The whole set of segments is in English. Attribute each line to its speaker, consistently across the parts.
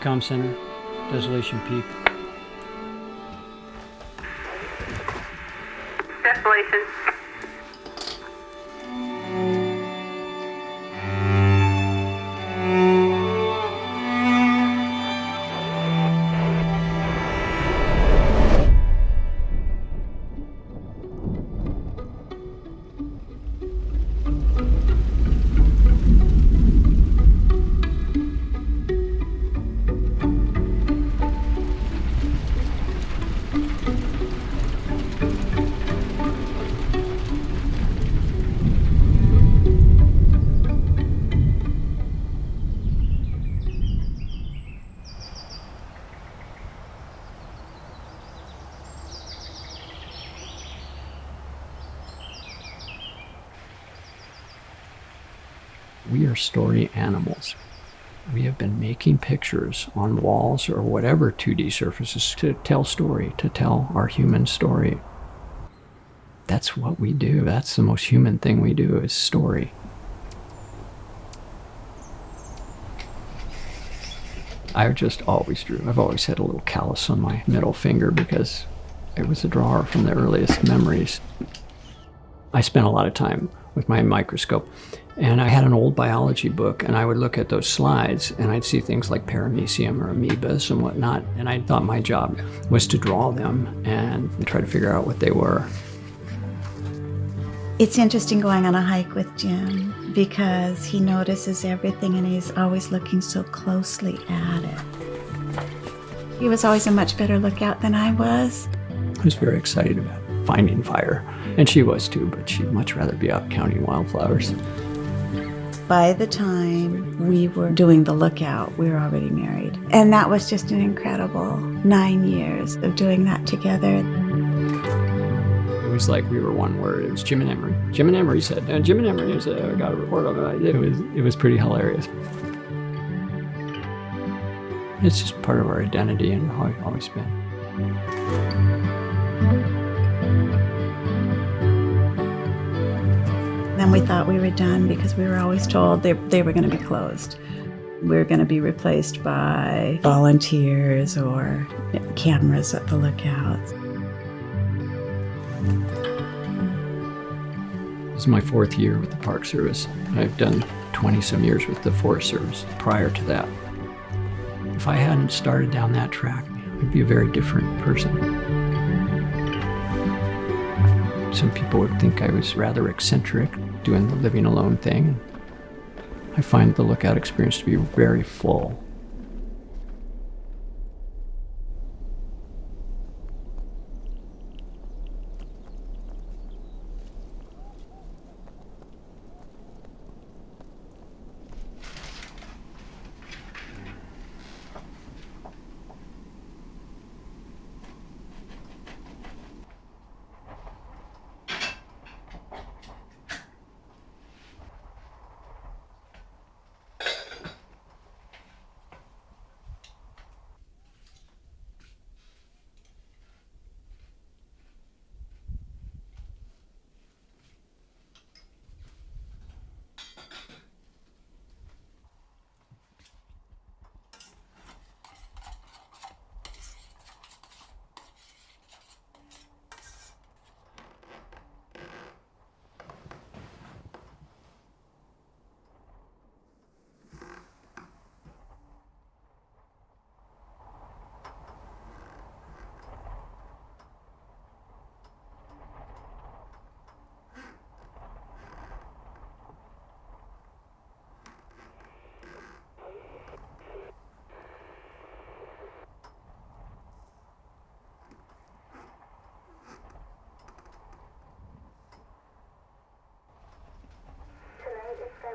Speaker 1: Comm Center, Desolation Peak.
Speaker 2: Desolation.
Speaker 1: We are story animals. We have been making pictures on walls or whatever 2D surfaces to tell story, to tell our human story. That's what we do. That's the most human thing we do, is story. I just always drew. I've always had a little callus on my middle finger because I was a drawer from the earliest memories. I spent a lot of time with my microscope, and I had an old biology book, and I would look at those slides and I'd see things like paramecium or amoebas and whatnot, and I thought my job was to draw them and try to figure out what they were.
Speaker 3: It's interesting going on a hike with Jim because he notices everything and he's always looking so closely at it. He was always a much better lookout than I was.
Speaker 1: I was very excited about finding fire, and she was too, but she'd much rather be out counting wildflowers.
Speaker 3: By the time we were doing the lookout, we were already married. And that was just an incredible 9 years of doing that together.
Speaker 1: It was like we were one word. It was Jim and Emery. Jim and Emery said, and Jim and Emery got a report on it. It was pretty hilarious. It's just part of our identity and how it's always been.
Speaker 3: Then we thought we were done because we were always told they were going to be closed. We were going to be replaced by volunteers or cameras at the lookouts.
Speaker 1: This is my 4th year with the Park Service. I've done 20-some years with the Forest Service prior to that. If I hadn't started down that track, I'd be a very different person. Some people would think I was rather eccentric, doing the living alone thing. I find the lookout experience to be very full.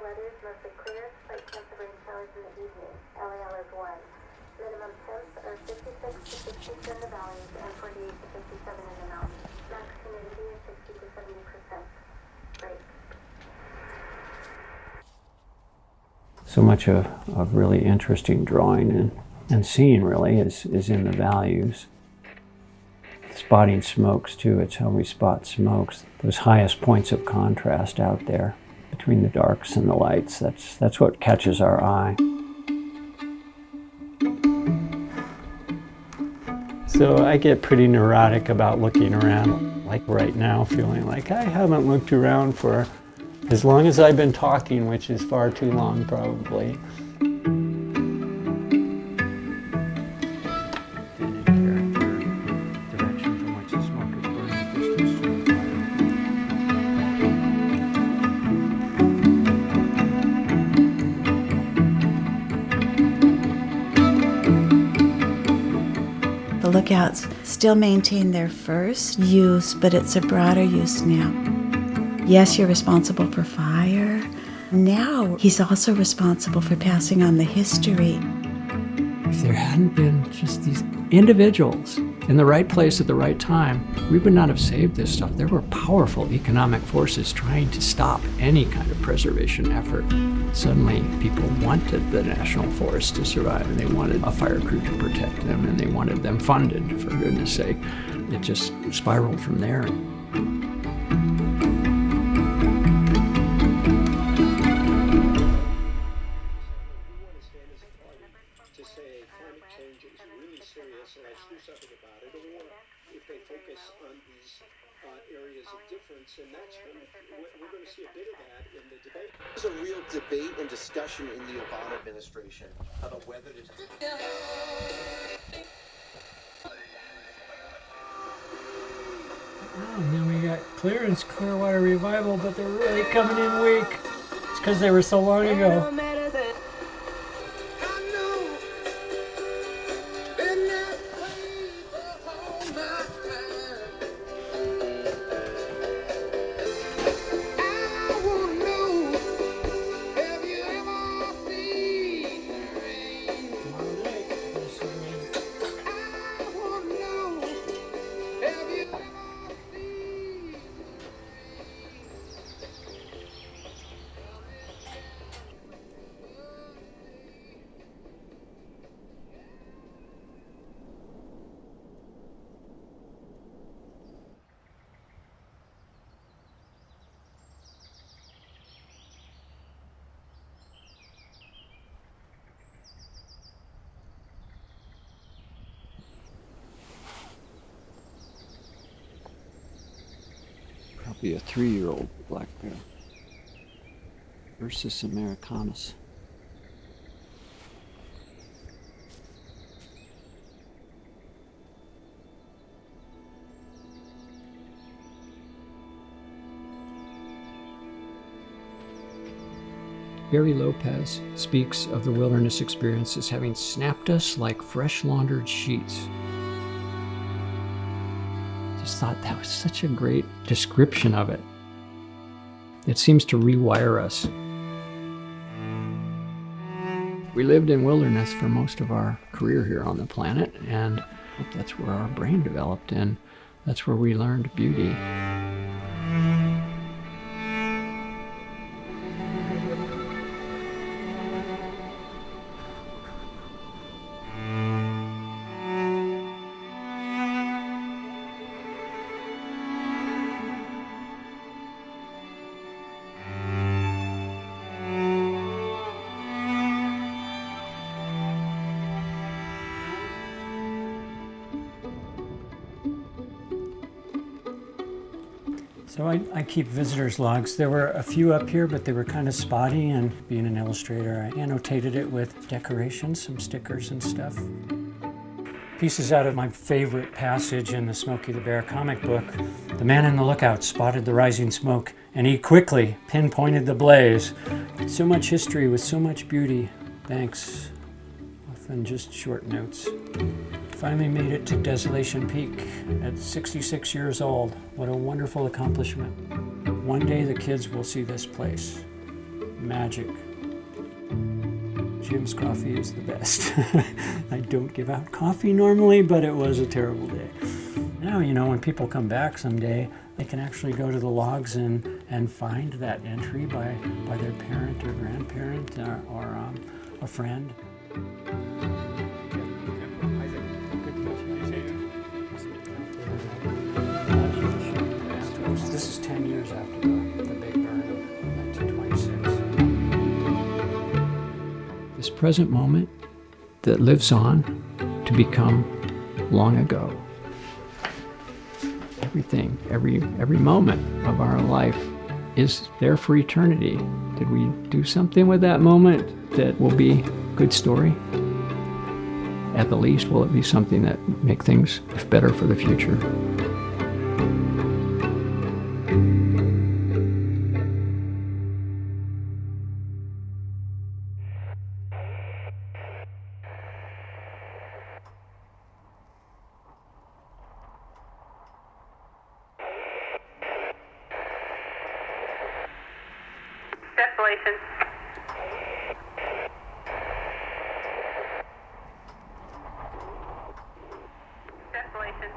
Speaker 4: Weather is mostly clear, slight chance of rain showers in the evening. LAL is 1. Minimum temps are 56 to 62 in the valleys and 48 to 57 in the mountains. Max humidity is 60 to 70%. Great.
Speaker 1: So much of really interesting drawing and seeing really is in the values. Spotting smokes too, it's how we spot smokes. Those highest points of contrast out there between the darks and the lights, that's what catches our eye. So I get pretty neurotic about looking around, like right now, feeling like I haven't looked around for as long as I've been talking, which is far too long probably.
Speaker 3: The lookouts still maintain their first use, but it's a broader use now. Yes, you're responsible for fire. Now he's also responsible for passing on the history.
Speaker 1: If there hadn't been just these individuals in the right place at the right time, we would not have saved this stuff. There were powerful economic forces trying to stop any kind of preservation effort. Suddenly, people wanted the national forest to survive, and they wanted a fire crew to protect them, and they wanted them funded, for goodness sake. It just spiraled from there.
Speaker 2: And that's we're going to see a bit of that in the debate. There's a real debate and discussion in the Obama administration about whether to.
Speaker 1: Oh, and then we got Clearance Clearwater Revival, but they're really coming in weak. It's because they were so long ago. Probably a 3-year-old black bear. Ursus americanus. Barry Lopez speaks of the wilderness experience as having snapped us like fresh laundered sheets. Just thought that was such a great description of it. It seems to rewire us. We lived in wilderness for most of our career here on the planet, and that's where our brain developed, and that's where we learned beauty. So I keep visitors logs. There were a few up here, but they were kind of spotty, and being an illustrator, I annotated it with decorations, some stickers and stuff. Pieces out of my favorite passage in the Smokey the Bear comic book. The man in the lookout spotted the rising smoke, and he quickly pinpointed the blaze. So much history with so much beauty. Thanks. Often just short notes. Finally made it to Desolation Peak at 66 years old. What a wonderful accomplishment. One day the kids will see this place. Magic. Jim's coffee is the best. I don't give out coffee normally, but it was a terrible day. Now, when people come back someday, they can actually go to the logs and find that entry by their parent or grandparent or a friend. This is 10 years after the big burn of 1926. This present moment that lives on to become long ago. Everything, every moment of our life is there for eternity. Did we do something with that moment that will be a good story? At the least, will it be something that make things better for the future?
Speaker 5: Desolation. Desolation.